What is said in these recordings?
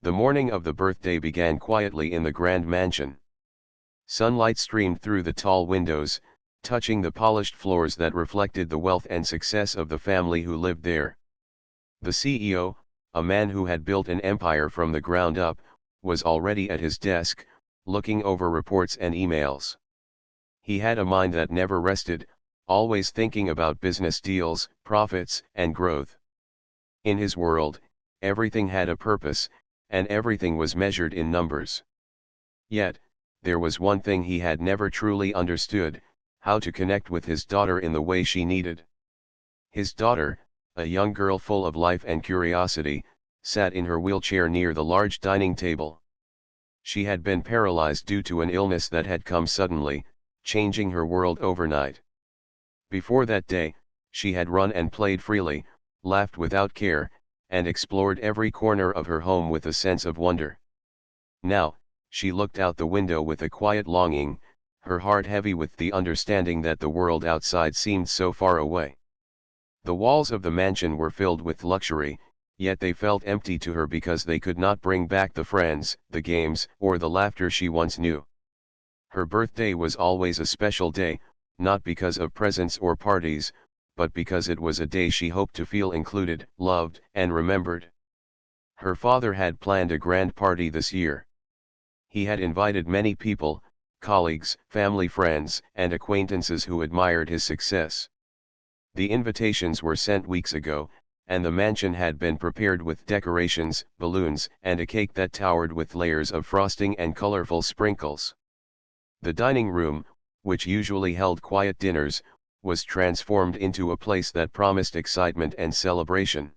The morning of the birthday began quietly in the grand mansion. Sunlight streamed through the tall windows, touching the polished floors that reflected the wealth and success of the family who lived there. The CEO, a man who had built an empire from the ground up, was already at his desk, looking over reports and emails. He had a mind that never rested, always thinking about business deals, profits, and growth. In his world, everything had a purpose, and everything was measured in numbers. Yet, there was one thing he had never truly understood: how to connect with his daughter in the way she needed. His daughter, a young girl full of life and curiosity, sat in her wheelchair near the large dining table. She had been paralyzed due to an illness that had come suddenly, changing her world overnight. Before that day, she had run and played freely, laughed without care, and explored every corner of her home with a sense of wonder. Now, she looked out the window with a quiet longing, her heart heavy with the understanding that the world outside seemed so far away. The walls of the mansion were filled with luxury, yet they felt empty to her because they could not bring back the friends, the games, or the laughter she once knew. Her birthday was always a special day, not because of presents or parties, but because it was a day she hoped to feel included, loved, and remembered. Her father had planned a grand party this year. He had invited many people, colleagues, family friends, and acquaintances who admired his success. The invitations were sent weeks ago, and the mansion had been prepared with decorations, balloons, and a cake that towered with layers of frosting and colorful sprinkles. The dining room, which usually held quiet dinners, was transformed into a place that promised excitement and celebration.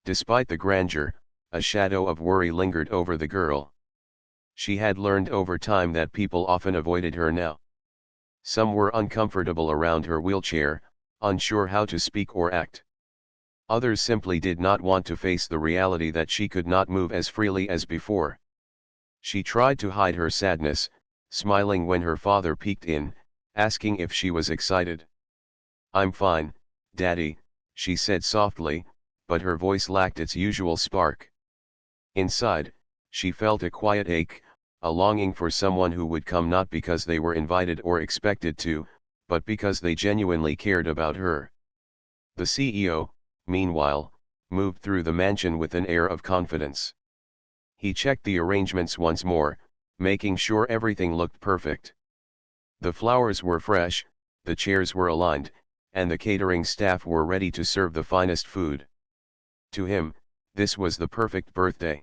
Despite the grandeur, a shadow of worry lingered over the girl. She had learned over time that people often avoided her now. Some were uncomfortable around her wheelchair, unsure how to speak or act. Others simply did not want to face the reality that she could not move as freely as before. She tried to hide her sadness, smiling when her father peeked in, asking if she was excited. "I'm fine, Daddy," she said softly, but her voice lacked its usual spark. Inside, she felt a quiet ache, a longing for someone who would come not because they were invited or expected to, but because they genuinely cared about her. The CEO, meanwhile, moved through the mansion with an air of confidence. He checked the arrangements once more, making sure everything looked perfect. The flowers were fresh, the chairs were aligned, and the catering staff were ready to serve the finest food. To him, this was the perfect birthday.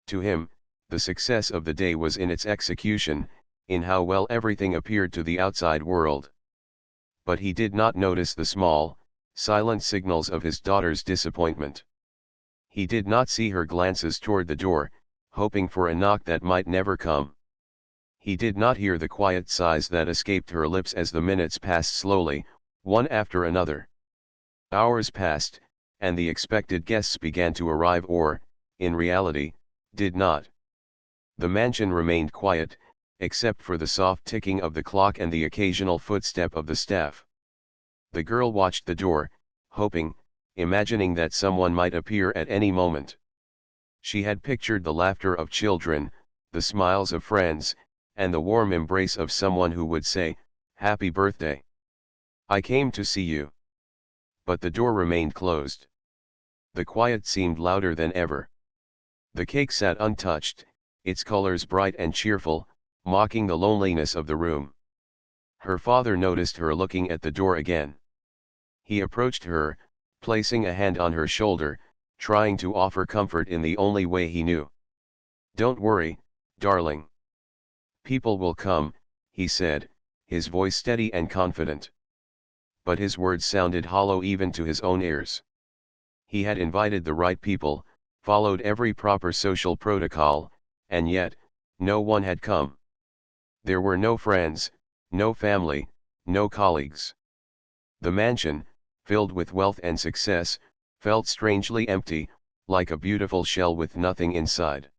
To him, the success of the day was in its execution, in how well everything appeared to the outside world. But he did not notice the small, silent signals of his daughter's disappointment. He did not see her glances toward the door, hoping for a knock that might never come. He did not hear the quiet sighs that escaped her lips as the minutes passed slowly, one after another. Hours passed, and the expected guests began to arrive or, in reality, did not. The mansion remained quiet, except for the soft ticking of the clock and the occasional footstep of the staff. The girl watched the door, hoping, imagining that someone might appear at any moment. She had pictured the laughter of children, the smiles of friends, and the warm embrace of someone who would say, "Happy birthday. I came to see you." But the door remained closed. The quiet seemed louder than ever. The cake sat untouched, its colors bright and cheerful, mocking the loneliness of the room. Her father noticed her looking at the door again. He approached her, placing a hand on her shoulder, trying to offer comfort in the only way he knew. "Don't worry, darling. People will come," he said, his voice steady and confident. But his words sounded hollow even to his own ears. He had invited the right people, followed every proper social protocol, and yet, no one had come. There were no friends, no family, no colleagues. The mansion, filled with wealth and success, felt strangely empty, like a beautiful shell with nothing inside.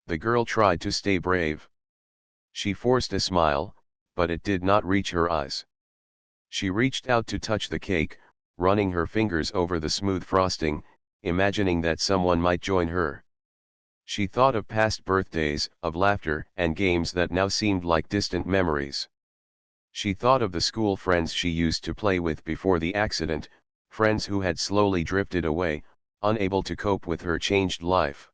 The girl tried to stay brave. She forced a smile, but it did not reach her eyes. She reached out to touch the cake, running her fingers over the smooth frosting, imagining that someone might join her. She thought of past birthdays, of laughter and games that now seemed like distant memories. She thought of the school friends she used to play with before the accident, friends who had slowly drifted away, unable to cope with her changed life.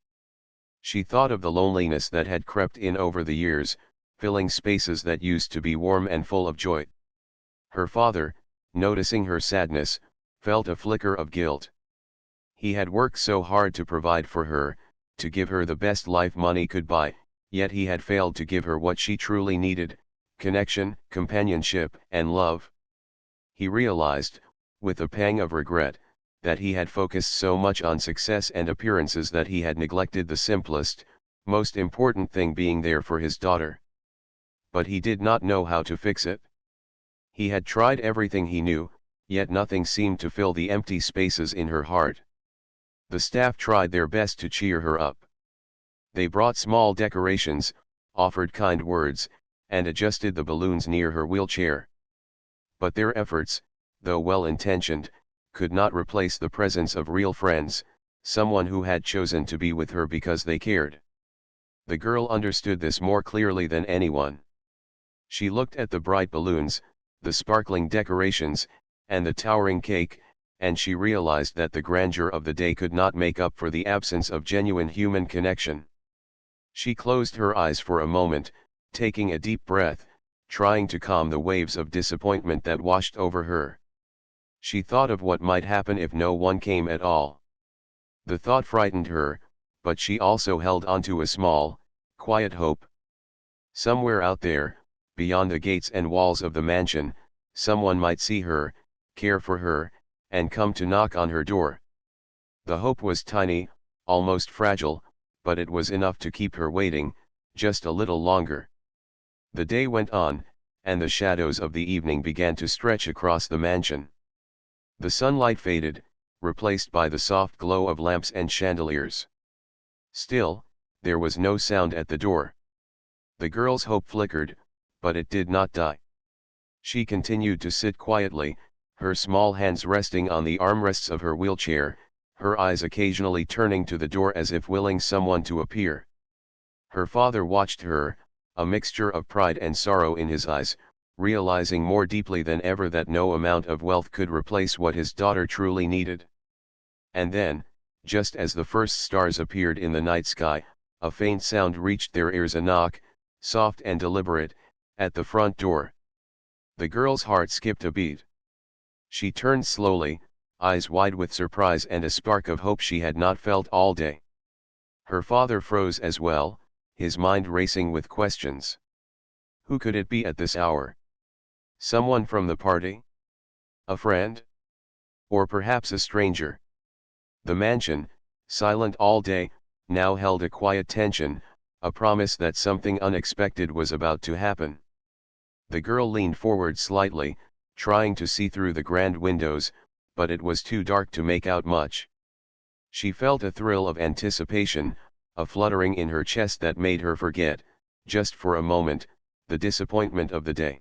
She thought of the loneliness that had crept in over the years, filling spaces that used to be warm and full of joy. Her father, noticing her sadness, felt a flicker of guilt. He had worked so hard to provide for her, to give her the best life money could buy, yet he had failed to give her what she truly needed: connection, companionship, and love. He realized, with a pang of regret, that he had focused so much on success and appearances that he had neglected the simplest, most important thing: being there for his daughter. But he did not know how to fix it. He had tried everything he knew, yet nothing seemed to fill the empty spaces in her heart. The staff tried their best to cheer her up. They brought small decorations, offered kind words, and adjusted the balloons near her wheelchair. But their efforts, though well-intentioned, could not replace the presence of real friends, someone who had chosen to be with her because they cared. The girl understood this more clearly than anyone. She looked at the bright balloons, the sparkling decorations, and the towering cake, and she realized that the grandeur of the day could not make up for the absence of genuine human connection. She closed her eyes for a moment, taking a deep breath, trying to calm the waves of disappointment that washed over her. She thought of what might happen if no one came at all. The thought frightened her, but she also held onto a small, quiet hope. Somewhere out there, beyond the gates and walls of the mansion, someone might see her, care for her, and come to knock on her door. The hope was tiny, almost fragile, but it was enough to keep her waiting, just a little longer. The day went on, and the shadows of the evening began to stretch across the mansion. The sunlight faded, replaced by the soft glow of lamps and chandeliers. Still, there was no sound at the door. The girl's hope flickered, but it did not die. She continued to sit quietly, her small hands resting on the armrests of her wheelchair, her eyes occasionally turning to the door as if willing someone to appear. Her father watched her, a mixture of pride and sorrow in his eyes, realizing more deeply than ever that no amount of wealth could replace what his daughter truly needed. And then, just as the first stars appeared in the night sky, a faint sound reached their ears: a knock, soft and deliberate, at the front door. The girl's heart skipped a beat. She turned slowly, eyes wide with surprise and a spark of hope she had not felt all day. Her father froze as well, his mind racing with questions. Who could it be at this hour? Someone from the party? A friend? Or perhaps a stranger? The mansion, silent all day, now held a quiet tension, a promise that something unexpected was about to happen. The girl leaned forward slightly, trying to see through the grand windows, but it was too dark to make out much. She felt a thrill of anticipation, a fluttering in her chest that made her forget, just for a moment, the disappointment of the day.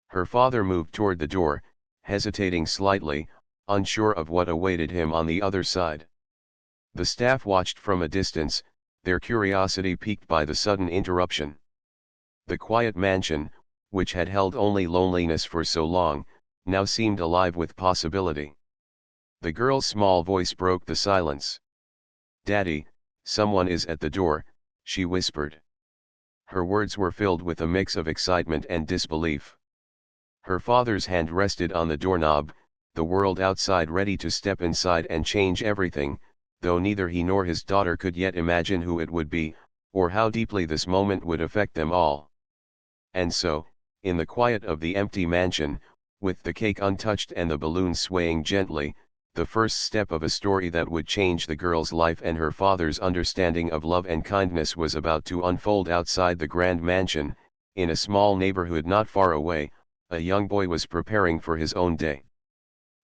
Her father moved toward the door, hesitating slightly, unsure of what awaited him on the other side. The staff watched from a distance, their curiosity piqued by the sudden interruption. The quiet mansion, which had held only loneliness for so long, now seemed alive with possibility. The girl's small voice broke the silence. "Daddy, someone is at the door," she whispered. Her words were filled with a mix of excitement and disbelief. Her father's hand rested on the doorknob, the world outside ready to step inside and change everything, though neither he nor his daughter could yet imagine who it would be, or how deeply this moment would affect them all. And so, in the quiet of the empty mansion, with the cake untouched and the balloons swaying gently, the first step of a story that would change the girl's life and her father's understanding of love and kindness was about to unfold outside the grand mansion. In a small neighborhood not far away, a young boy was preparing for his own day.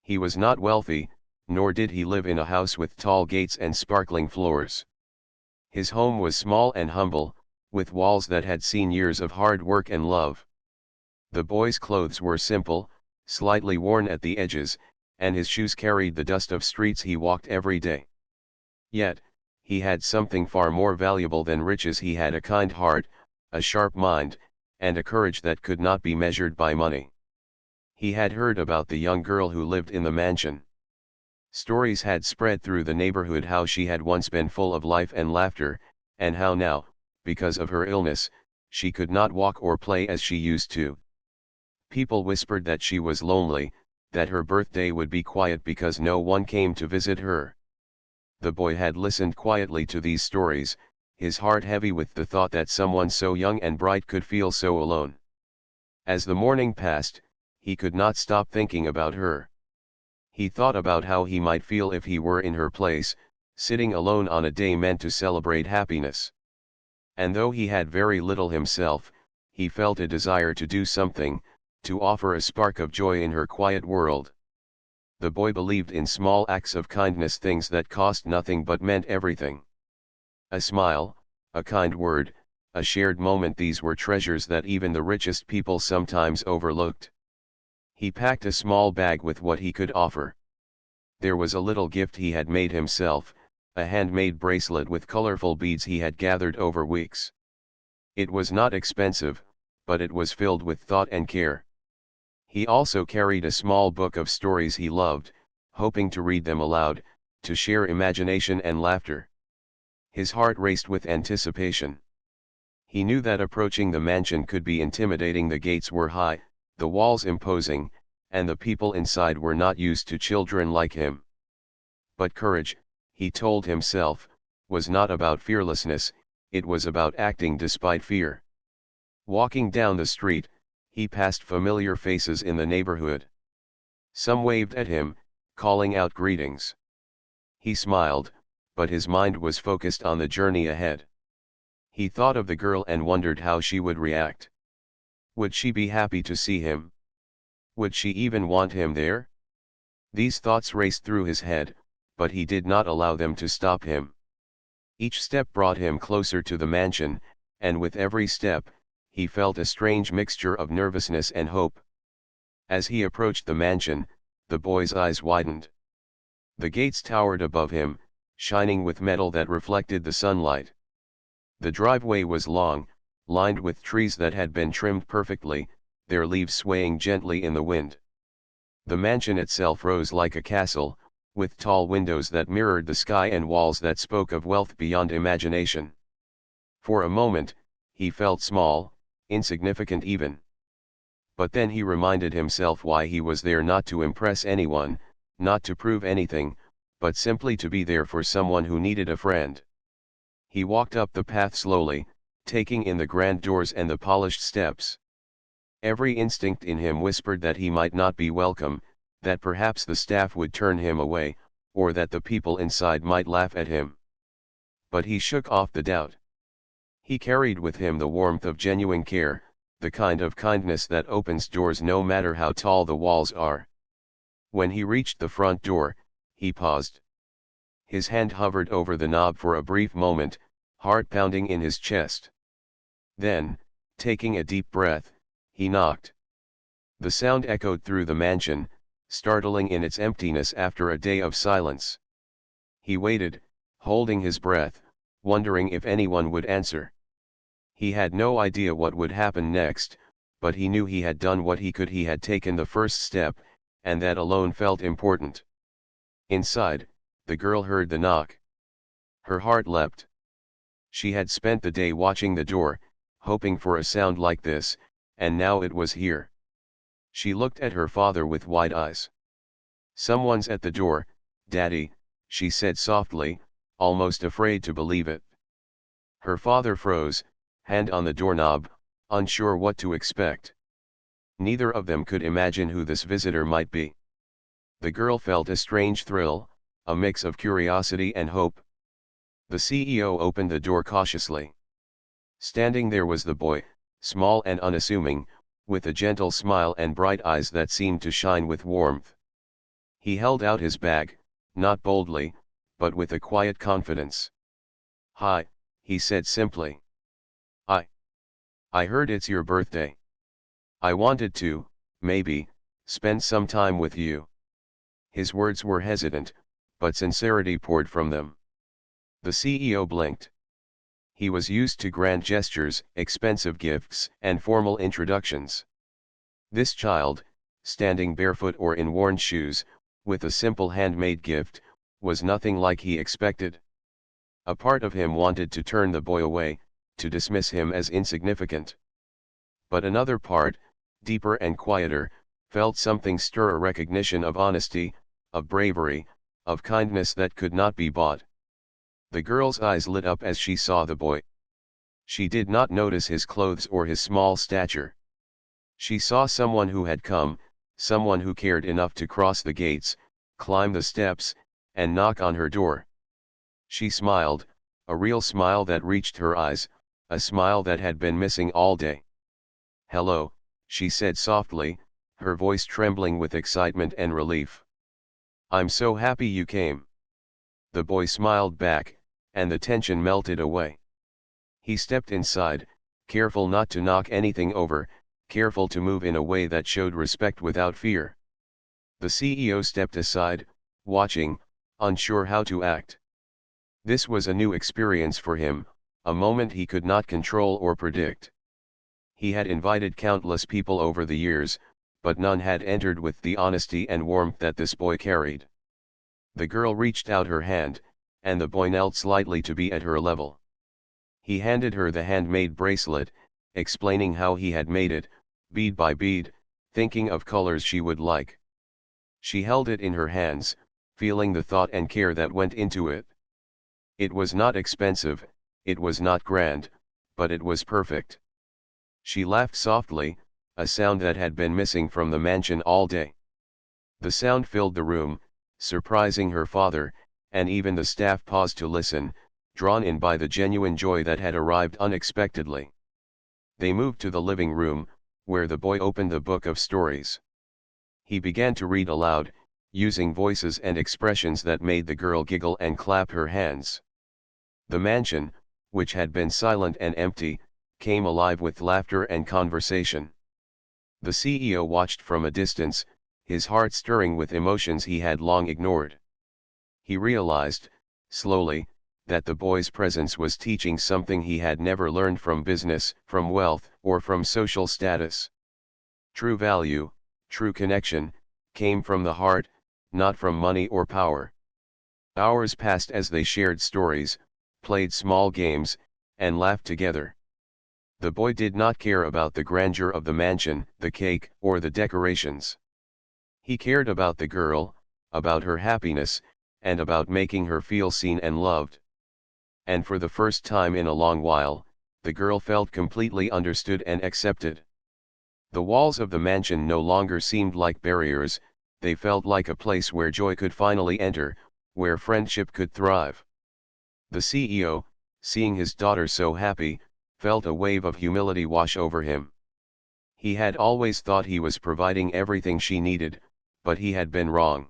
He was not wealthy, nor did he live in a house with tall gates and sparkling floors. His home was small and humble, with walls that had seen years of hard work and love. The boy's clothes were simple, slightly worn at the edges, and his shoes carried the dust of streets he walked every day. Yet, he had something far more valuable than riches. He had a kind heart, a sharp mind, and a courage that could not be measured by money. He had heard about the young girl who lived in the mansion. Stories had spread through the neighborhood how she had once been full of life and laughter, and how now, because of her illness, she could not walk or play as she used to. People whispered that she was lonely, that her birthday would be quiet because no one came to visit her. The boy had listened quietly to these stories, his heart heavy with the thought that someone so young and bright could feel so alone. As the morning passed, he could not stop thinking about her. He thought about how he might feel if he were in her place, sitting alone on a day meant to celebrate happiness. And though he had very little himself, he felt a desire to do something, to offer a spark of joy in her quiet world. The boy believed in small acts of kindness, things that cost nothing but meant everything. A smile, a kind word, a shared moment, these were treasures that even the richest people sometimes overlooked. He packed a small bag with what he could offer. There was a little gift he had made himself, a handmade bracelet with colorful beads he had gathered over weeks. It was not expensive, but it was filled with thought and care. He also carried a small book of stories he loved, hoping to read them aloud, to share imagination and laughter. His heart raced with anticipation. He knew that approaching the mansion could be intimidating. The gates were high, the walls imposing, and the people inside were not used to children like him. But courage, he told himself, was not about fearlessness, it was about acting despite fear. Walking down the street, he passed familiar faces in the neighborhood. Some waved at him, calling out greetings. He smiled, but his mind was focused on the journey ahead. He thought of the girl and wondered how she would react. Would she be happy to see him? Would she even want him there? These thoughts raced through his head, but he did not allow them to stop him. Each step brought him closer to the mansion, and with every step, he felt a strange mixture of nervousness and hope. As he approached the mansion, the boy's eyes widened. The gates towered above him, shining with metal that reflected the sunlight. The driveway was long, lined with trees that had been trimmed perfectly, their leaves swaying gently in the wind. The mansion itself rose like a castle, with tall windows that mirrored the sky and walls that spoke of wealth beyond imagination. For a moment, he felt small, insignificant even. But then he reminded himself why he was there, not to impress anyone, not to prove anything, but simply to be there for someone who needed a friend. He walked up the path slowly, taking in the grand doors and the polished steps. Every instinct in him whispered that he might not be welcome, that perhaps the staff would turn him away, or that the people inside might laugh at him. But he shook off the doubt. He carried with him the warmth of genuine care, the kind of kindness that opens doors no matter how tall the walls are. When he reached the front door, he paused. His hand hovered over the knob for a brief moment, heart pounding in his chest. Then, taking a deep breath, he knocked. The sound echoed through the mansion, startling in its emptiness after a day of silence. He waited, holding his breath, wondering if anyone would answer. He had no idea what would happen next, but he knew he had done what he could. He had taken the first step, and that alone felt important. Inside, the girl heard the knock. Her heart leapt. She had spent the day watching the door, hoping for a sound like this, and now it was here. She looked at her father with wide eyes. "Someone's at the door, Daddy," she said softly, almost afraid to believe it. Her father froze, hand on the doorknob, unsure what to expect. Neither of them could imagine who this visitor might be. The girl felt a strange thrill, a mix of curiosity and hope. The CEO opened the door cautiously. Standing there was the boy, small and unassuming, with a gentle smile and bright eyes that seemed to shine with warmth. He held out his bag, not boldly, but with a quiet confidence. "Hi," he said simply. I I heard it's your birthday. I wanted to, maybe, spend some time with you." His words were hesitant, but sincerity poured from them. The CEO blinked. He was used to grand gestures, expensive gifts, and formal introductions. This child, standing barefoot or in worn shoes, with a simple handmade gift, was nothing like he expected. A part of him wanted to turn the boy away, to dismiss him as insignificant. But another part, deeper and quieter, felt something stir, a recognition of honesty, of bravery, of kindness that could not be bought. The girl's eyes lit up as she saw the boy. She did not notice his clothes or his small stature. She saw someone who had come, someone who cared enough to cross the gates, climb the steps, and knock on her door. She smiled, a real smile that reached her eyes, a smile that had been missing all day. "Hello," she said softly, her voice trembling with excitement and relief. "I'm so happy you came." The boy smiled back, and the tension melted away. He stepped inside, careful not to knock anything over, careful to move in a way that showed respect without fear. The CEO stepped aside, watching, unsure how to act. This was a new experience for him, a moment he could not control or predict. He had invited countless people over the years, but none had entered with the honesty and warmth that this boy carried. The girl reached out her hand, and the boy knelt slightly to be at her level. He handed her the handmade bracelet, explaining how he had made it, bead by bead, thinking of colors she would like. She held it in her hands, feeling the thought and care that went into it. It was not expensive, it was not grand, but it was perfect. She laughed softly, a sound that had been missing from the mansion all day. The sound filled the room, surprising her father, and even the staff paused to listen, drawn in by the genuine joy that had arrived unexpectedly. They moved to the living room, where the boy opened the book of stories. He began to read aloud, using voices and expressions that made the girl giggle and clap her hands. The mansion, which had been silent and empty, came alive with laughter and conversation. The CEO watched from a distance, his heart stirring with emotions he had long ignored. He realized, slowly, that the boy's presence was teaching something he had never learned from business, from wealth, or from social status. True value, true connection, came from the heart, not from money or power. Hours passed as they shared stories, played small games, and laughed together. The boy did not care about the grandeur of the mansion, the cake, or the decorations. He cared about the girl, about her happiness, and about making her feel seen and loved. And for the first time in a long while, the girl felt completely understood and accepted. The walls of the mansion no longer seemed like barriers, they felt like a place where joy could finally enter, where friendship could thrive. The CEO, seeing his daughter so happy, felt a wave of humility wash over him. He had always thought he was providing everything she needed, but he had been wrong.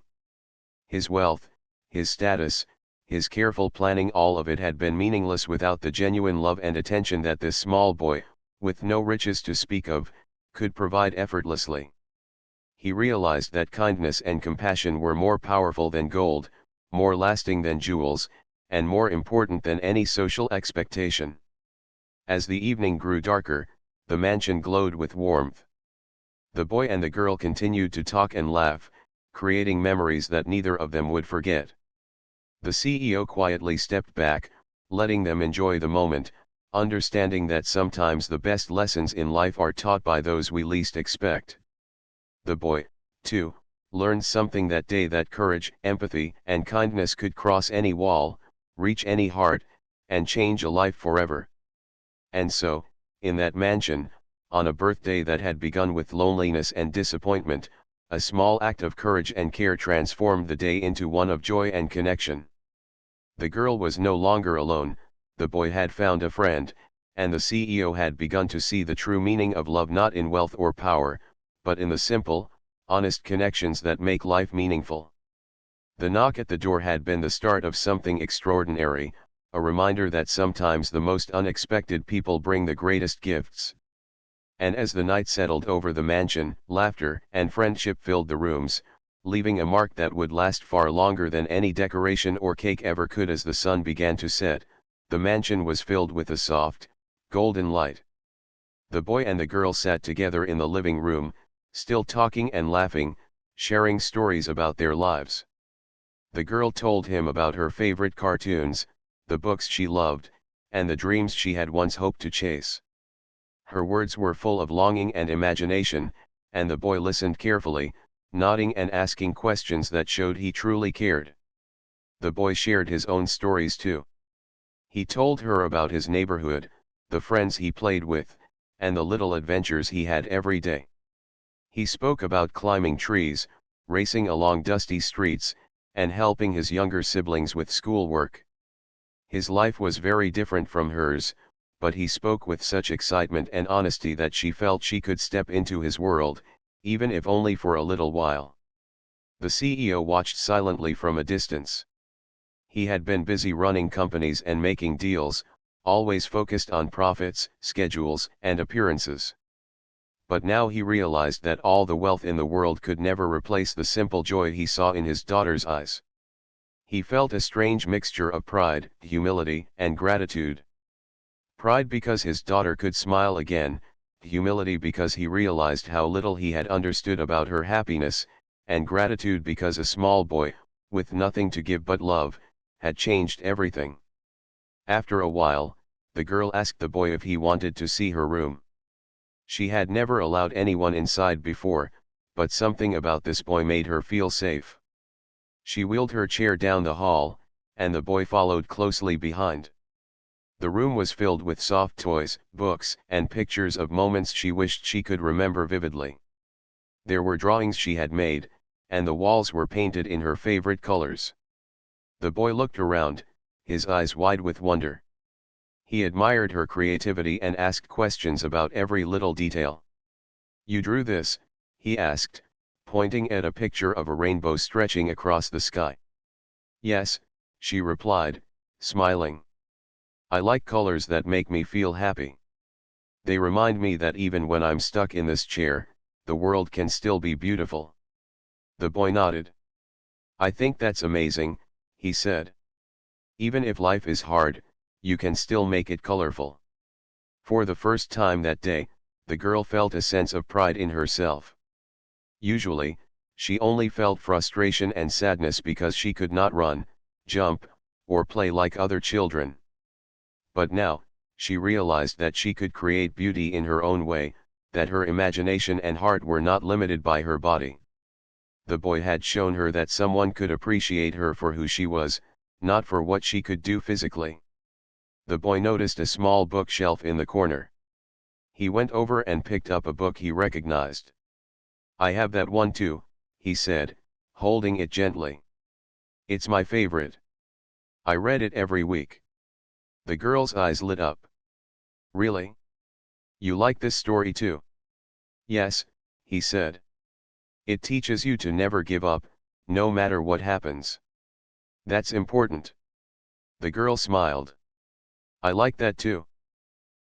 His wealth, his status, his careful planning, all of it had been meaningless without the genuine love and attention that this small boy, with no riches to speak of, could provide effortlessly. He realized that kindness and compassion were more powerful than gold, more lasting than jewels, and more important than any social expectation. As the evening grew darker, the mansion glowed with warmth. The boy and the girl continued to talk and laugh, creating memories that neither of them would forget. The CEO quietly stepped back, letting them enjoy the moment, understanding that sometimes the best lessons in life are taught by those we least expect. The boy, too, learned something that day, that courage, empathy, and kindness could cross any wall, reach any heart, and change a life forever. And so, in that mansion, on a birthday that had begun with loneliness and disappointment, a small act of courage and care transformed the day into one of joy and connection. The girl was no longer alone, the boy had found a friend, and the CEO had begun to see the true meaning of love, not in wealth or power, but in the simple, honest connections that make life meaningful. The knock at the door had been the start of something extraordinary, a reminder that sometimes the most unexpected people bring the greatest gifts. And as the night settled over the mansion, laughter and friendship filled the rooms, leaving a mark that would last far longer than any decoration or cake ever could. As the sun began to set, the mansion was filled with a soft, golden light. The boy and the girl sat together in the living room, still talking and laughing, sharing stories about their lives. The girl told him about her favorite cartoons, the books she loved, and the dreams she had once hoped to chase. Her words were full of longing and imagination, and the boy listened carefully, nodding and asking questions that showed he truly cared. The boy shared his own stories too. He told her about his neighborhood, the friends he played with, and the little adventures he had every day. He spoke about climbing trees, racing along dusty streets, and helping his younger siblings with schoolwork. His life was very different from hers, but he spoke with such excitement and honesty that she felt she could step into his world, even if only for a little while. The CEO watched silently from a distance. He had been busy running companies and making deals, always focused on profits, schedules, and appearances. But now he realized that all the wealth in the world could never replace the simple joy he saw in his daughter's eyes. He felt a strange mixture of pride, humility, and gratitude. Pride because his daughter could smile again, humility because he realized how little he had understood about her happiness, and gratitude because a small boy, with nothing to give but love, had changed everything. After a while, the girl asked the boy if he wanted to see her room. She had never allowed anyone inside before, but something about this boy made her feel safe. She wheeled her chair down the hall, and the boy followed closely behind. The room was filled with soft toys, books, and pictures of moments she wished she could remember vividly. There were drawings she had made, and the walls were painted in her favorite colors. The boy looked around, his eyes wide with wonder. He admired her creativity and asked questions about every little detail. "You drew this?" he asked, pointing at a picture of a rainbow stretching across the sky. "Yes," she replied, smiling. "I like colors that make me feel happy. They remind me that even when I'm stuck in this chair, the world can still be beautiful." The boy nodded. "I think that's amazing," he said. "Even if life is hard, you can still make it colorful." For the first time that day, the girl felt a sense of pride in herself. Usually, she only felt frustration and sadness because she could not run, jump, or play like other children. But now, she realized that she could create beauty in her own way, that her imagination and heart were not limited by her body. The boy had shown her that someone could appreciate her for who she was, not for what she could do physically. The boy noticed a small bookshelf in the corner. He went over and picked up a book he recognized. "I have that one too," he said, holding it gently. "It's my favorite. I read it every week." The girl's eyes lit up. "Really? You like this story too?" "Yes," he said. "It teaches you to never give up, no matter what happens. That's important." The girl smiled. "I like that too.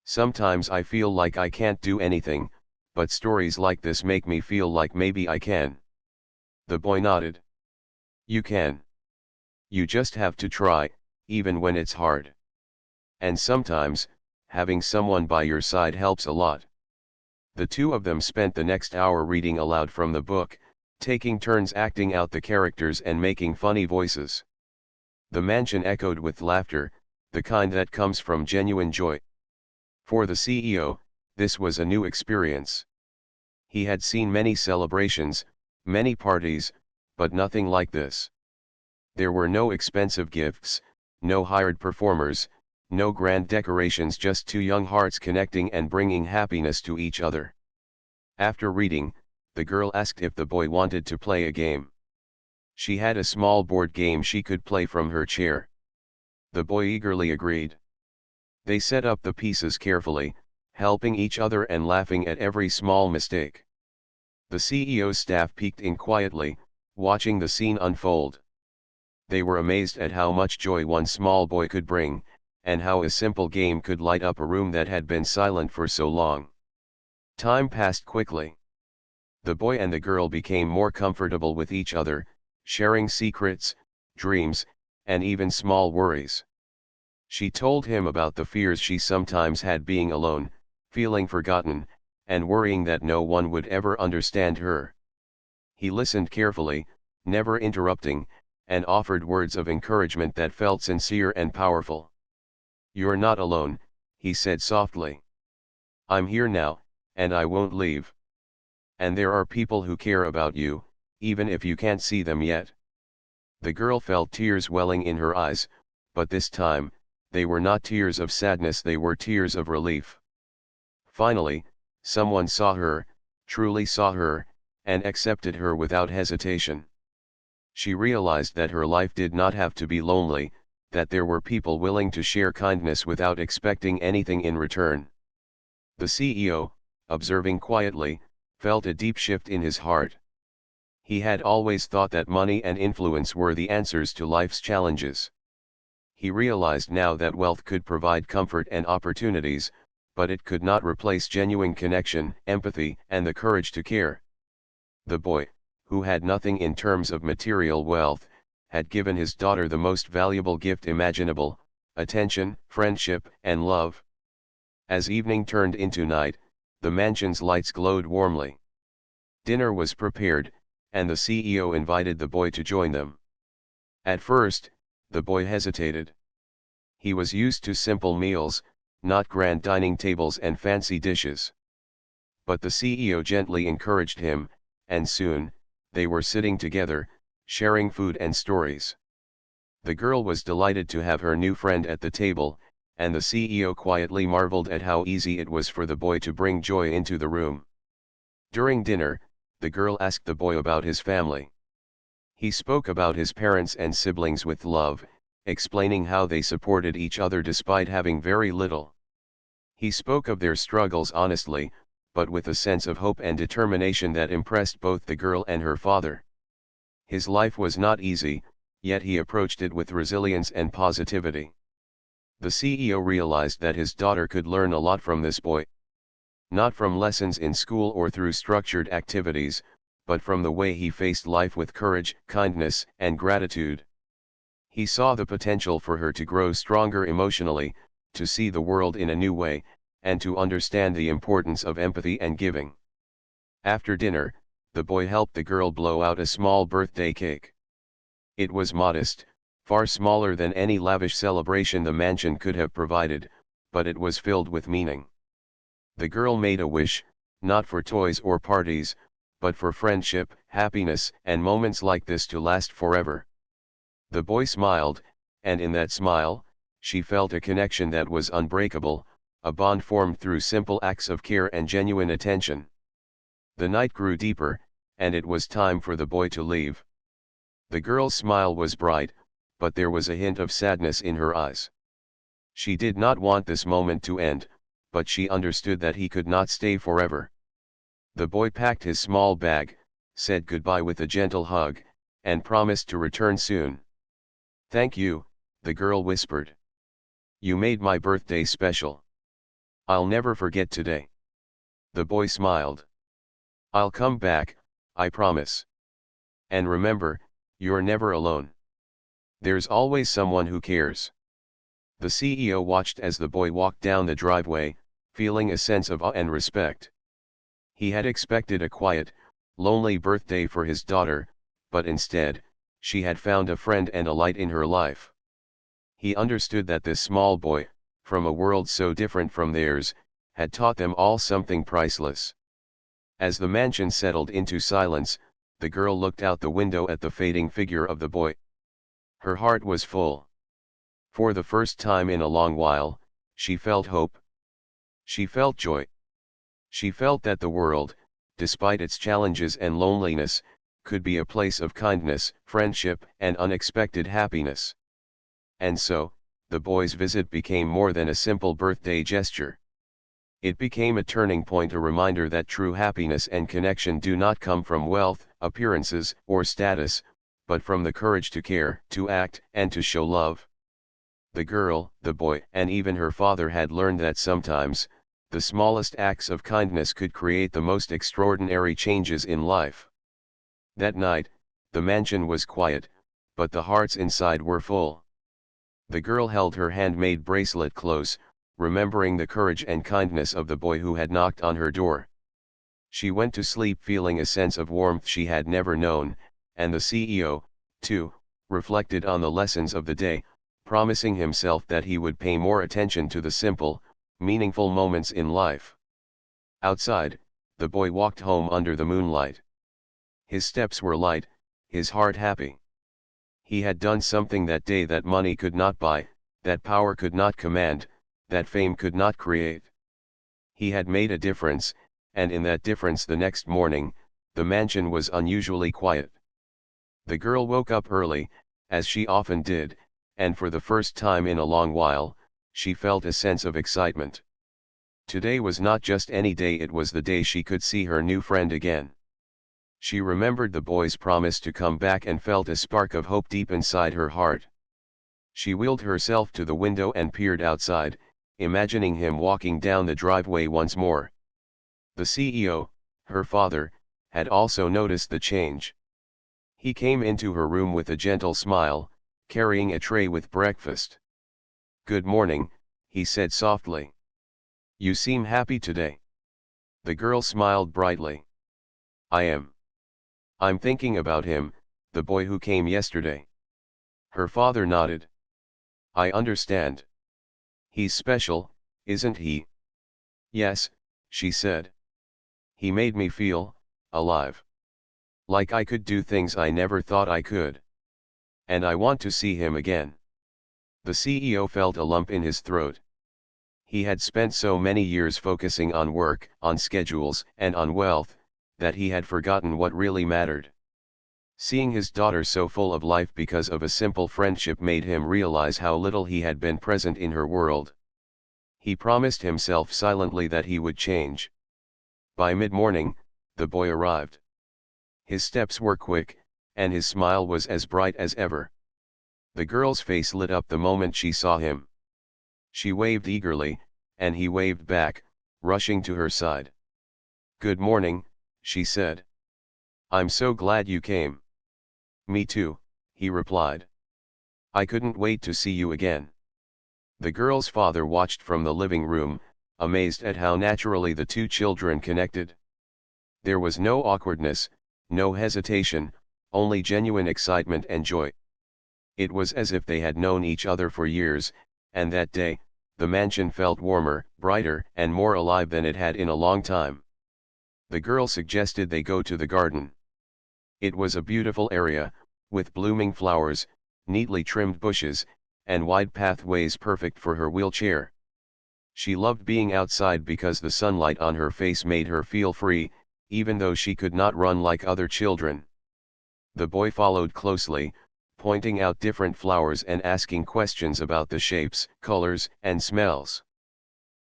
Sometimes I feel like I can't do anything, but stories like this make me feel like maybe I can." The boy nodded. "You can. You just have to try, even when it's hard. And sometimes, having someone by your side helps a lot." The two of them spent the next hour reading aloud from the book, taking turns acting out the characters and making funny voices. The mansion echoed with laughter, the kind that comes from genuine joy. For the CEO, this was a new experience. He had seen many celebrations, many parties, but nothing like this. There were no expensive gifts, no hired performers, no grand decorations, just two young hearts connecting and bringing happiness to each other. After reading, the girl asked if the boy wanted to play a game. She had a small board game she could play from her chair. The boy eagerly agreed. They set up the pieces carefully, helping each other and laughing at every small mistake. The CEO's staff peeked in quietly, watching the scene unfold. They were amazed at how much joy one small boy could bring, and how a simple game could light up a room that had been silent for so long. Time passed quickly. The boy and the girl became more comfortable with each other, sharing secrets, dreams, and even small worries. She told him about the fears she sometimes had being alone, feeling forgotten, and worrying that no one would ever understand her. He listened carefully, never interrupting, and offered words of encouragement that felt sincere and powerful. "You're not alone," he said softly. "I'm here now, and I won't leave. And there are people who care about you, even if you can't see them yet." The girl felt tears welling in her eyes, but this time, they were not tears of sadness, they were tears of relief. Finally, someone saw her, truly saw her, and accepted her without hesitation. She realized that her life did not have to be lonely, that there were people willing to share kindness without expecting anything in return. The CEO, observing quietly, felt a deep shift in his heart. He had always thought that money and influence were the answers to life's challenges. He realized now that wealth could provide comfort and opportunities, but it could not replace genuine connection, empathy, and the courage to care. The boy, who had nothing in terms of material wealth, had given his daughter the most valuable gift imaginable: attention, friendship, and love. As evening turned into night, the mansion's lights glowed warmly. Dinner was prepared, and the CEO invited the boy to join them. At first, the boy hesitated. He was used to simple meals, not grand dining tables and fancy dishes. But the CEO gently encouraged him, and soon, they were sitting together, sharing food and stories. The girl was delighted to have her new friend at the table, and the CEO quietly marveled at how easy it was for the boy to bring joy into the room. During dinner, the girl asked the boy about his family. He spoke about his parents and siblings with love, explaining how they supported each other despite having very little. He spoke of their struggles honestly, but with a sense of hope and determination that impressed both the girl and her father. His life was not easy, yet he approached it with resilience and positivity. The CEO realized that his daughter could learn a lot from this boy. Not from lessons in school or through structured activities, but from the way he faced life with courage, kindness, and gratitude. He saw the potential for her to grow stronger emotionally, to see the world in a new way, and to understand the importance of empathy and giving. After dinner, the boy helped the girl blow out a small birthday cake. It was modest, far smaller than any lavish celebration the mansion could have provided, but it was filled with meaning. The girl made a wish, not for toys or parties, but for friendship, happiness, and moments like this to last forever. The boy smiled, and in that smile, she felt a connection that was unbreakable, a bond formed through simple acts of care and genuine attention. The night grew deeper, and it was time for the boy to leave. The girl's smile was bright, but there was a hint of sadness in her eyes. She did not want this moment to end, but she understood that he could not stay forever. The boy packed his small bag, said goodbye with a gentle hug, and promised to return soon. "Thank you," the girl whispered. "You made my birthday special. I'll never forget today." The boy smiled. "I'll come back, I promise. And remember, you're never alone. There's always someone who cares." The CEO watched as the boy walked down the driveway, feeling a sense of awe and respect. He had expected a quiet, lonely birthday for his daughter, but instead, she had found a friend and a light in her life. He understood that this small boy, from a world so different from theirs, had taught them all something priceless. As the mansion settled into silence, the girl looked out the window at the fading figure of the boy. Her heart was full. For the first time in a long while, she felt hope. She felt joy. She felt that the world, despite its challenges and loneliness, could be a place of kindness, friendship, and unexpected happiness. And so, the boy's visit became more than a simple birthday gesture. It became a turning point, a reminder that true happiness and connection do not come from wealth, appearances, or status, but from the courage to care, to act, and to show love. The girl, the boy, and even her father had learned that sometimes, The smallest acts of kindness could create the most extraordinary changes in life. That night, the mansion was quiet, but the hearts inside were full. The girl held her handmade bracelet close, remembering the courage and kindness of the boy who had knocked on her door. She went to sleep feeling a sense of warmth she had never known, and the CEO, too, reflected on the lessons of the day, promising himself that he would pay more attention to the simple, meaningful moments in life. Outside, the boy walked home under the moonlight. His steps were light, his heart happy. He had done something that day that money could not buy, that power could not command, that fame could not create. He had made a difference, and in that difference the next morning, the mansion was unusually quiet. The girl woke up early, as she often did, and for the first time in a long while, she felt a sense of excitement. Today was not just any day, it was the day she could see her new friend again. She remembered the boy's promise to come back and felt a spark of hope deep inside her heart. She wheeled herself to the window and peered outside, imagining him walking down the driveway once more. The CEO, her father, had also noticed the change. He came into her room with a gentle smile, carrying a tray with breakfast. "Good morning," he said softly. "You seem happy today." The girl smiled brightly. "I am. I'm thinking about him, the boy who came yesterday." Her father nodded. "I understand. He's special, isn't he?" "Yes," she said. "He made me feel alive. Like I could do things I never thought I could. And I want to see him again." The CEO felt a lump in his throat. He had spent so many years focusing on work, on schedules, and on wealth, that he had forgotten what really mattered. Seeing his daughter so full of life because of a simple friendship made him realize how little he had been present in her world. He promised himself silently that he would change. By mid-morning, the boy arrived. His steps were quick, and his smile was as bright as ever. The girl's face lit up the moment she saw him. She waved eagerly, and he waved back, rushing to her side. "Good morning," she said. "I'm so glad you came." "Me too," he replied. "I couldn't wait to see you again." The girl's father watched from the living room, amazed at how naturally the two children connected. There was no awkwardness, no hesitation, only genuine excitement and joy. It was as if they had known each other for years, and that day, the mansion felt warmer, brighter, and more alive than it had in a long time. The girl suggested they go to the garden. It was a beautiful area, with blooming flowers, neatly trimmed bushes, and wide pathways perfect for her wheelchair. She loved being outside because the sunlight on her face made her feel free, even though she could not run like other children. The boy followed closely, pointing out different flowers and asking questions about the shapes, colors, and smells.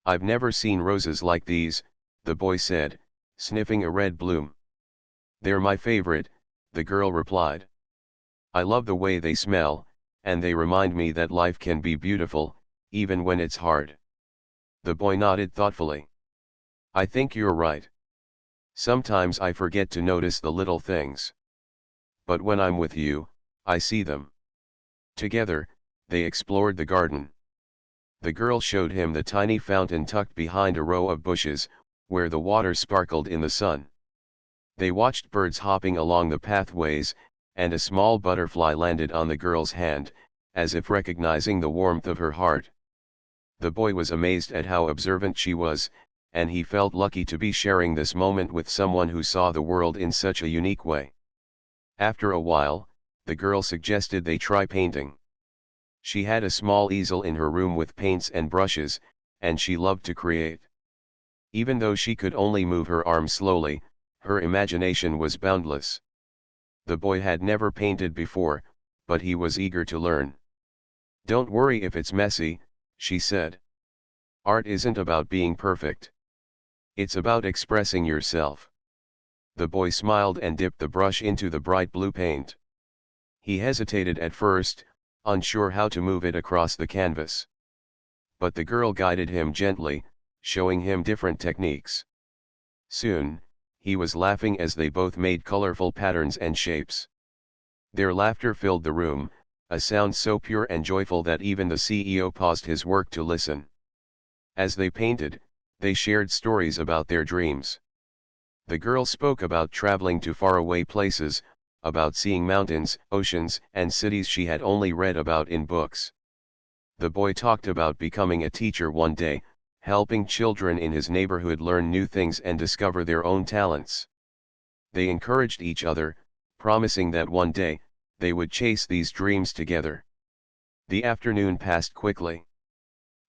"I've never seen roses like these," the boy said, sniffing a red bloom. "They're my favorite," the girl replied. "I love the way they smell, and they remind me that life can be beautiful, even when it's hard." The boy nodded thoughtfully. "I think you're right. Sometimes I forget to notice the little things. But when I'm with you, I see them." Together, they explored the garden. The girl showed him the tiny fountain tucked behind a row of bushes, where the water sparkled in the sun. They watched birds hopping along the pathways, and a small butterfly landed on the girl's hand, as if recognizing the warmth of her heart. The boy was amazed at how observant she was, and he felt lucky to be sharing this moment with someone who saw the world in such a unique way. After a while, the girl suggested they try painting. She had a small easel in her room with paints and brushes, and she loved to create. Even though she could only move her arms slowly, her imagination was boundless. The boy had never painted before, but he was eager to learn. "Don't worry if it's messy," she said. "Art isn't about being perfect. It's about expressing yourself." The boy smiled and dipped the brush into the bright blue paint. He hesitated at first, unsure how to move it across the canvas. But the girl guided him gently, showing him different techniques. Soon, he was laughing as they both made colorful patterns and shapes. Their laughter filled the room, a sound so pure and joyful that even the CEO paused his work to listen. As they painted, they shared stories about their dreams. The girl spoke about traveling to faraway places, about seeing mountains, oceans, and cities she had only read about in books. The boy talked about becoming a teacher one day, helping children in his neighborhood learn new things and discover their own talents. They encouraged each other, promising that one day, they would chase these dreams together. The afternoon passed quickly.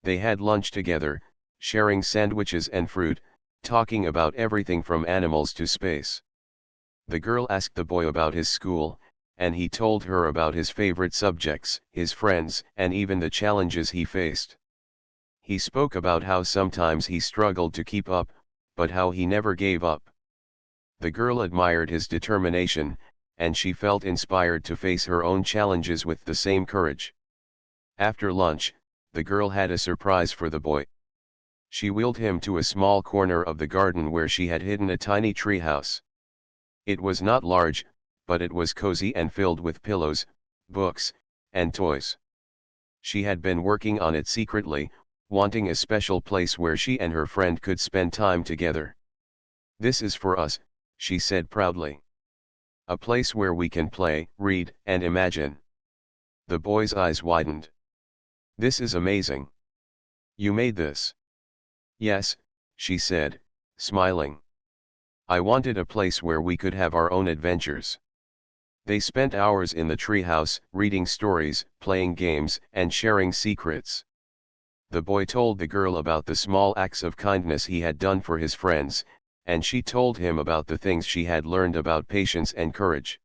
They had lunch together, sharing sandwiches and fruit, talking about everything from animals to space. The girl asked the boy about his school, and he told her about his favorite subjects, his friends, and even the challenges he faced. He spoke about how sometimes he struggled to keep up, but how he never gave up. The girl admired his determination, and she felt inspired to face her own challenges with the same courage. After lunch, the girl had a surprise for the boy. She wheeled him to a small corner of the garden where she had hidden a tiny treehouse. It was not large, but it was cozy and filled with pillows, books, and toys. She had been working on it secretly, wanting a special place where she and her friend could spend time together. "This is for us," she said proudly. "A place where we can play, read, and imagine." The boy's eyes widened. "This is amazing. You made this?" "Yes," she said, smiling. "I wanted a place where we could have our own adventures." They spent hours in the treehouse, reading stories, playing games, and sharing secrets. The boy told the girl about the small acts of kindness he had done for his friends, and she told him about the things she had learned about patience and courage.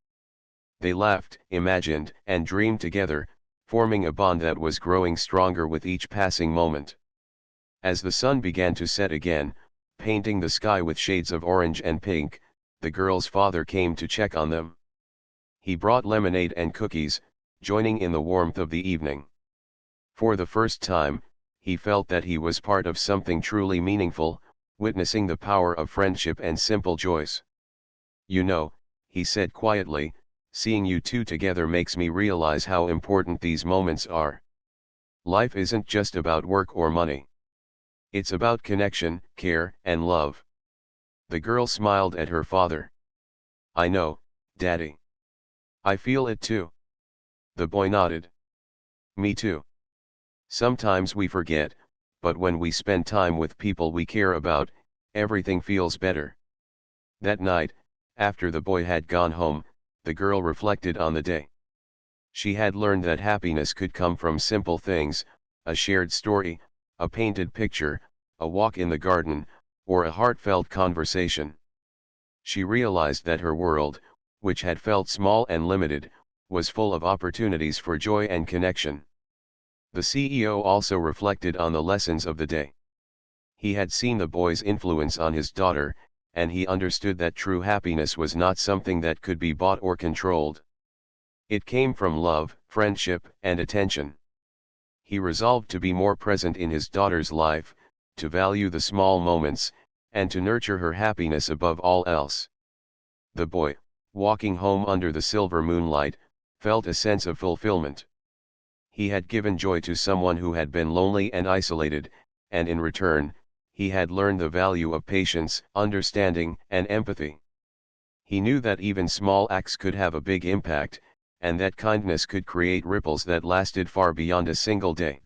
They laughed, imagined, and dreamed together, forming a bond that was growing stronger with each passing moment. As the sun began to set again, painting the sky with shades of orange and pink, the girl's father came to check on them. He brought lemonade and cookies, joining in the warmth of the evening. For the first time, he felt that he was part of something truly meaningful, witnessing the power of friendship and simple joys. "You know," he said quietly, "seeing you two together makes me realize how important these moments are. Life isn't just about work or money. It's about connection, care, and love." The girl smiled at her father. "I know, Daddy. I feel it too." The boy nodded. "Me too. Sometimes we forget, but when we spend time with people we care about, everything feels better." That night, after the boy had gone home, the girl reflected on the day. She had learned that happiness could come from simple things, a shared story, a painted picture, a walk in the garden, or a heartfelt conversation. She realized that her world, which had felt small and limited, was full of opportunities for joy and connection. The CEO also reflected on the lessons of the day. He had seen the boy's influence on his daughter, and he understood that true happiness was not something that could be bought or controlled. It came from love, friendship, and attention. He resolved to be more present in his daughter's life, to value the small moments, and to nurture her happiness above all else. The boy, walking home under the silver moonlight, felt a sense of fulfillment. He had given joy to someone who had been lonely and isolated, and in return, he had learned the value of patience, understanding, and empathy. He knew that even small acts could have a big impact, and that kindness could create ripples that lasted far beyond a single day.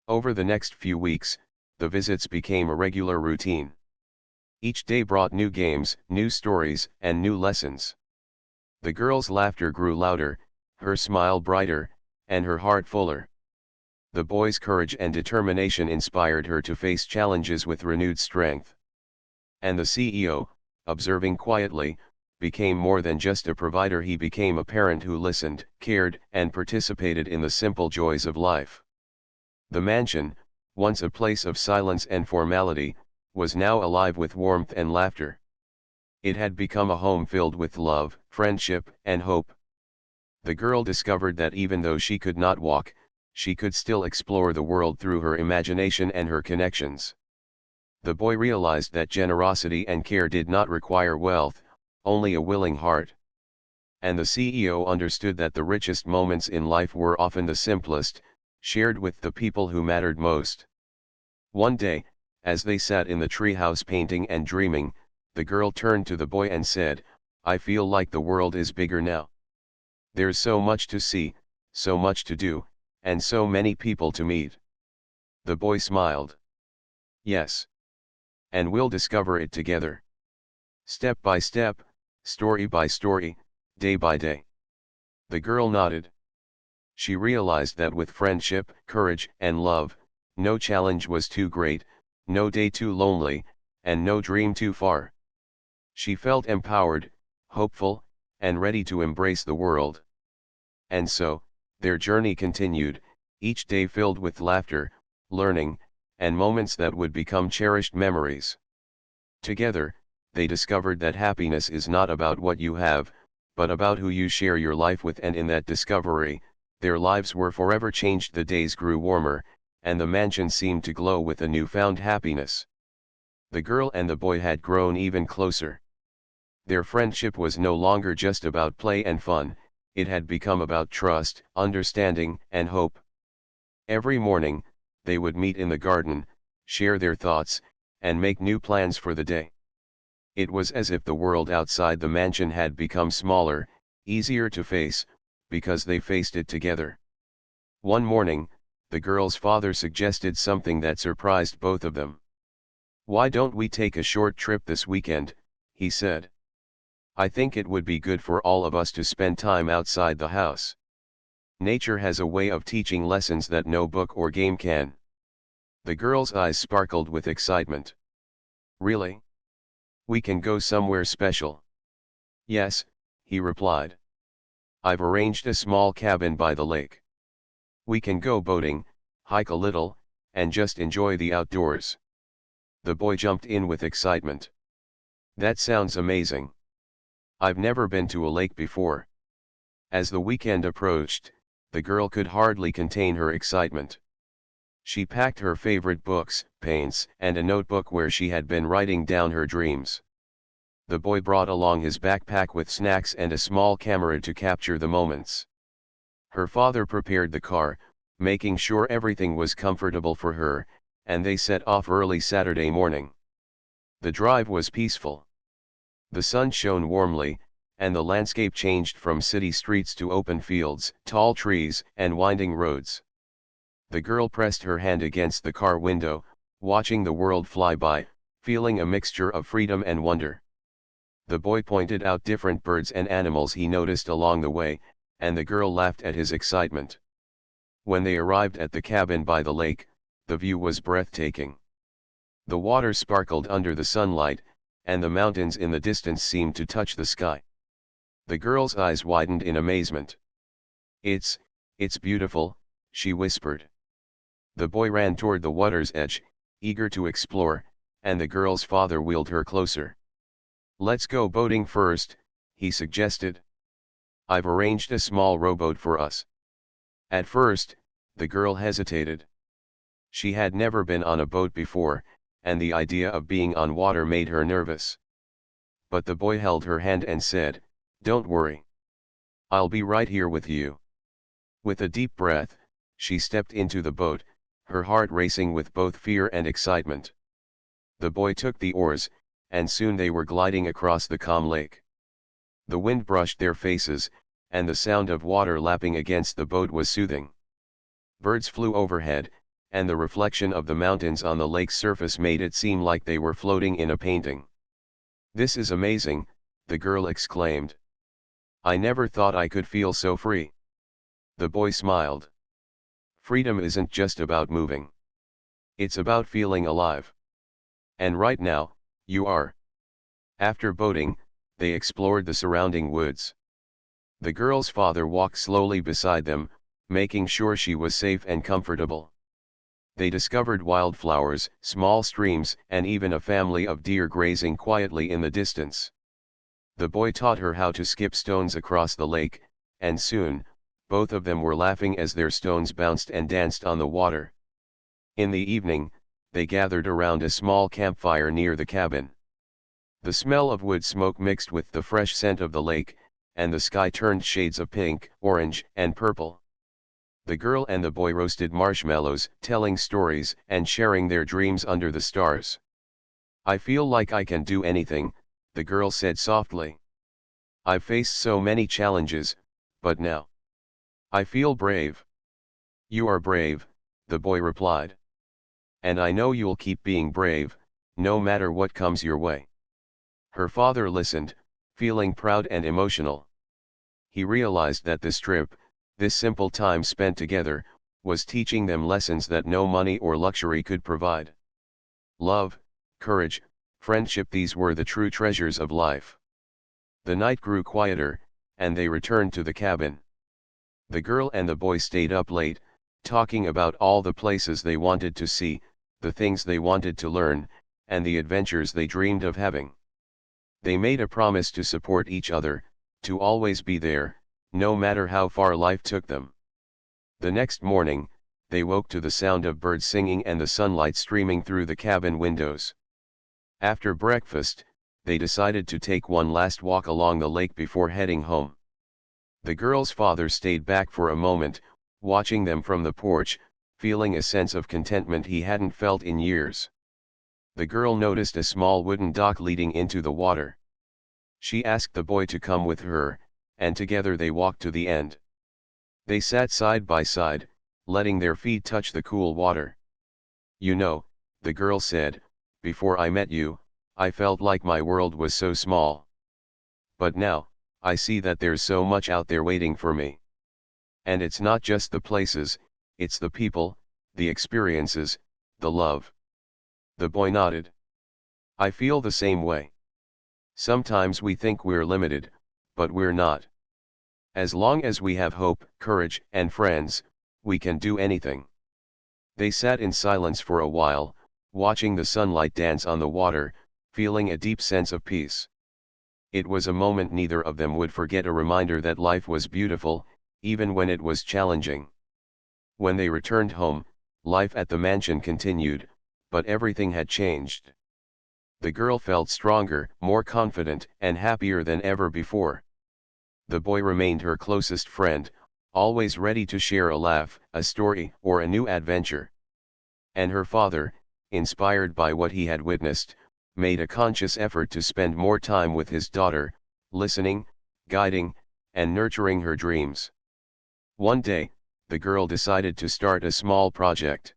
Over the next few weeks, the visits became a regular routine. Each day brought new games, new stories, and new lessons. The girl's laughter grew louder, her smile brighter, and her heart fuller. The boy's courage and determination inspired her to face challenges with renewed strength. And the CEO, observing quietly, became more than just a provider. He became a parent who listened, cared, and participated in the simple joys of life. The mansion, once a place of silence and formality, was now alive with warmth and laughter. It had become a home filled with love, friendship, and hope. The girl discovered that even though she could not walk, she could still explore the world through her imagination and her connections. The boy realized that generosity and care did not require wealth, only a willing heart. And the CEO understood that the richest moments in life were often the simplest, shared with the people who mattered most. One day, as they sat in the treehouse painting and dreaming, the girl turned to the boy and said, "I feel like the world is bigger now. There's so much to see, so much to do, and so many people to meet." The boy smiled. "Yes. And we'll discover it together. Step by step, story by story, day by day." The girl nodded. She realized that with friendship, courage, and love, no challenge was too great, no day too lonely, and no dream too far. She felt empowered, hopeful, and ready to embrace the world. And so, their journey continued, each day filled with laughter, learning, and moments that would become cherished memories. Together, they discovered that happiness is not about what you have, but about who you share your life with, and in that discovery, their lives were forever changed. The days grew warmer, and the mansion seemed to glow with a newfound happiness. The girl and the boy had grown even closer. Their friendship was no longer just about play and fun, it had become about trust, understanding, and hope. Every morning, they would meet in the garden, share their thoughts, and make new plans for the day. It was as if the world outside the mansion had become smaller, easier to face, because they faced it together. One morning, the girl's father suggested something that surprised both of them. "Why don't we take a short trip this weekend?" he said. "I think it would be good for all of us to spend time outside the house. Nature has a way of teaching lessons that no book or game can." The girl's eyes sparkled with excitement. "Really? We can go somewhere special?" "Yes," he replied. "I've arranged a small cabin by the lake. We can go boating, hike a little, and just enjoy the outdoors." The boy jumped in with excitement. "That sounds amazing. I've never been to a lake before." As the weekend approached, the girl could hardly contain her excitement. She packed her favorite books, paints, and a notebook where she had been writing down her dreams. The boy brought along his backpack with snacks and a small camera to capture the moments. Her father prepared the car, making sure everything was comfortable for her, and they set off early Saturday morning. The drive was peaceful. The sun shone warmly, and the landscape changed from city streets to open fields, tall trees, and winding roads. The girl pressed her hand against the car window, watching the world fly by, feeling a mixture of freedom and wonder. The boy pointed out different birds and animals he noticed along the way, and the girl laughed at his excitement. When they arrived at the cabin by the lake, the view was breathtaking. The water sparkled under the sunlight, and the mountains in the distance seemed to touch the sky. The girl's eyes widened in amazement. It's beautiful," she whispered. The boy ran toward the water's edge, eager to explore, and the girl's father wheeled her closer. "Let's go boating first," he suggested. "I've arranged a small rowboat for us." At first, the girl hesitated. She had never been on a boat before, and the idea of being on water made her nervous. But the boy held her hand and said, "Don't worry. I'll be right here with you." With a deep breath, she stepped into the boat, her heart racing with both fear and excitement. The boy took the oars, and soon they were gliding across the calm lake. The wind brushed their faces, and the sound of water lapping against the boat was soothing. Birds flew overhead, and the reflection of the mountains on the lake's surface made it seem like they were floating in a painting. "This is amazing," the girl exclaimed. "I never thought I could feel so free." The boy smiled. "Freedom isn't just about moving. It's about feeling alive. And right now, you are." After boating, they explored the surrounding woods. The girl's father walked slowly beside them, making sure she was safe and comfortable. They discovered wildflowers, small streams, and even a family of deer grazing quietly in the distance. The boy taught her how to skip stones across the lake, and soon, both of them were laughing as their stones bounced and danced on the water. In the evening, they gathered around a small campfire near the cabin. The smell of wood smoke mixed with the fresh scent of the lake, and the sky turned shades of pink, orange, and purple. The girl and the boy roasted marshmallows, telling stories and sharing their dreams under the stars. "I feel like I can do anything," the girl said softly. "I've faced so many challenges, but now I feel brave." "You are brave," the boy replied. "And I know you'll keep being brave, no matter what comes your way." Her father listened, feeling proud and emotional. He realized that this trip, this simple time spent together, was teaching them lessons that no money or luxury could provide. Love, courage, friendship, these were the true treasures of life. The night grew quieter, and they returned to the cabin. The girl and the boy stayed up late, talking about all the places they wanted to see, the things they wanted to learn, and the adventures they dreamed of having. They made a promise to support each other, to always be there, no matter how far life took them. The next morning, they woke to the sound of birds singing and the sunlight streaming through the cabin windows. After breakfast, they decided to take one last walk along the lake before heading home. The girl's father stayed back for a moment, watching them from the porch, feeling a sense of contentment he hadn't felt in years. The girl noticed a small wooden dock leading into the water. She asked the boy to come with her, and together they walked to the end. They sat side by side, letting their feet touch the cool water. "You know," the girl said, "before I met you, I felt like my world was so small. But now, I see that there's so much out there waiting for me. And it's not just the places, it's the people, the experiences, the love." The boy nodded. "I feel the same way. Sometimes we think we're limited, but we're not. As long as we have hope, courage, and friends, we can do anything." They sat in silence for a while, watching the sunlight dance on the water, feeling a deep sense of peace. It was a moment neither of them would forget, a reminder that life was beautiful, even when it was challenging. When they returned home, life at the mansion continued, but everything had changed. The girl felt stronger, more confident, and happier than ever before. The boy remained her closest friend, always ready to share a laugh, a story, or a new adventure. And her father, inspired by what he had witnessed, made a conscious effort to spend more time with his daughter, listening, guiding, and nurturing her dreams. One day, the girl decided to start a small project.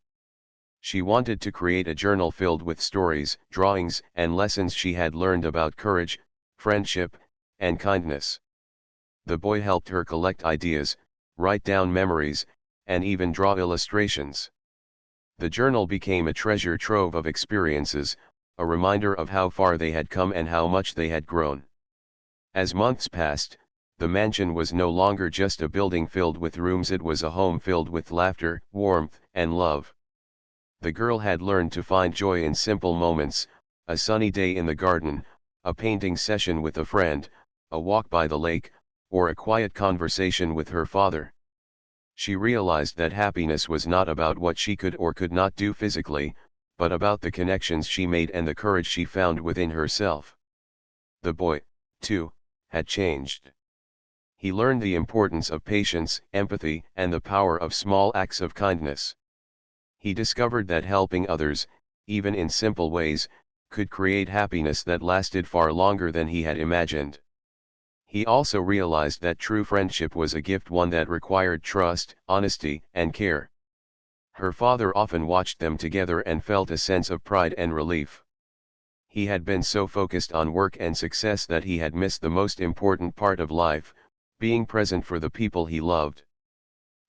She wanted to create a journal filled with stories, drawings, and lessons she had learned about courage, friendship, and kindness. The boy helped her collect ideas, write down memories, and even draw illustrations. The journal became a treasure trove of experiences, a reminder of how far they had come and how much they had grown. As months passed, the mansion was no longer just a building filled with rooms, it was a home filled with laughter, warmth, and love. The girl had learned to find joy in simple moments, a sunny day in the garden, a painting session with a friend, a walk by the lake, or a quiet conversation with her father. She realized that happiness was not about what she could or could not do physically, but about the connections she made and the courage she found within herself. The boy, too, had changed. He learned the importance of patience, empathy, and the power of small acts of kindness. He discovered that helping others, even in simple ways, could create happiness that lasted far longer than he had imagined. He also realized that true friendship was a gift, one that required trust, honesty, and care. Her father often watched them together and felt a sense of pride and relief. He had been so focused on work and success that he had missed the most important part of life, being present for the people he loved.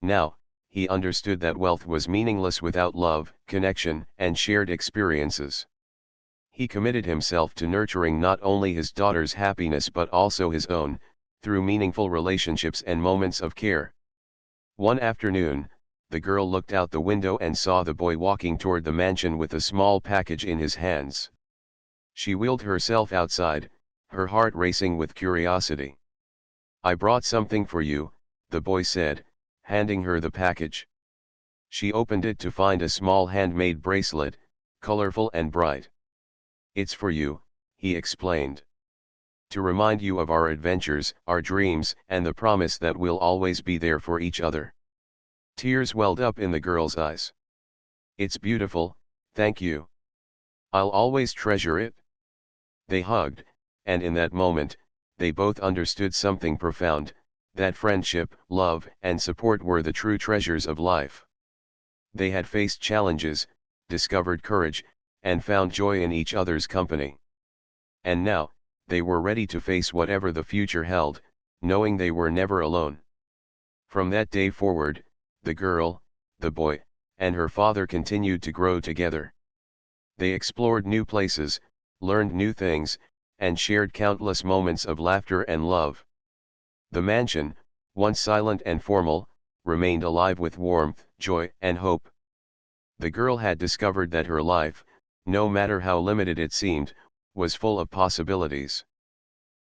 Now, he understood that wealth was meaningless without love, connection, and shared experiences. He committed himself to nurturing not only his daughter's happiness but also his own, through meaningful relationships and moments of care. One afternoon, the girl looked out the window and saw the boy walking toward the mansion with a small package in his hands. She wheeled herself outside, her heart racing with curiosity. "I brought something for you," the boy said, handing her the package. She opened it to find a small handmade bracelet, colorful and bright. "It's for you," he explained. "To remind you of our adventures, our dreams, and the promise that we'll always be there for each other." Tears welled up in the girl's eyes. "It's beautiful, thank you. I'll always treasure it." They hugged, and in that moment, they both understood something profound, that friendship, love, and support were the true treasures of life. They had faced challenges, discovered courage, and found joy in each other's company. And now, they were ready to face whatever the future held, knowing they were never alone. From that day forward, the girl, the boy, and her father continued to grow together. They explored new places, learned new things, and shared countless moments of laughter and love. The mansion, once silent and formal, remained alive with warmth, joy, and hope. The girl had discovered that her life, no matter how limited it seemed, was full of possibilities.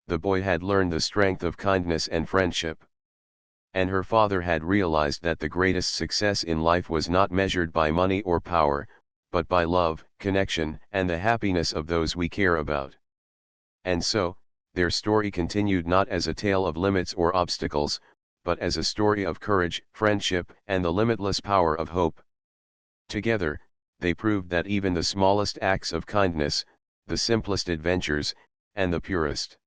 The boy had learned the strength of kindness and friendship. And her father had realized that the greatest success in life was not measured by money or power, but by love, connection, and the happiness of those we care about. And so, their story continued not as a tale of limits or obstacles, but as a story of courage, friendship, and the limitless power of hope. Together, they proved that even the smallest acts of kindness, the simplest adventures, and the purest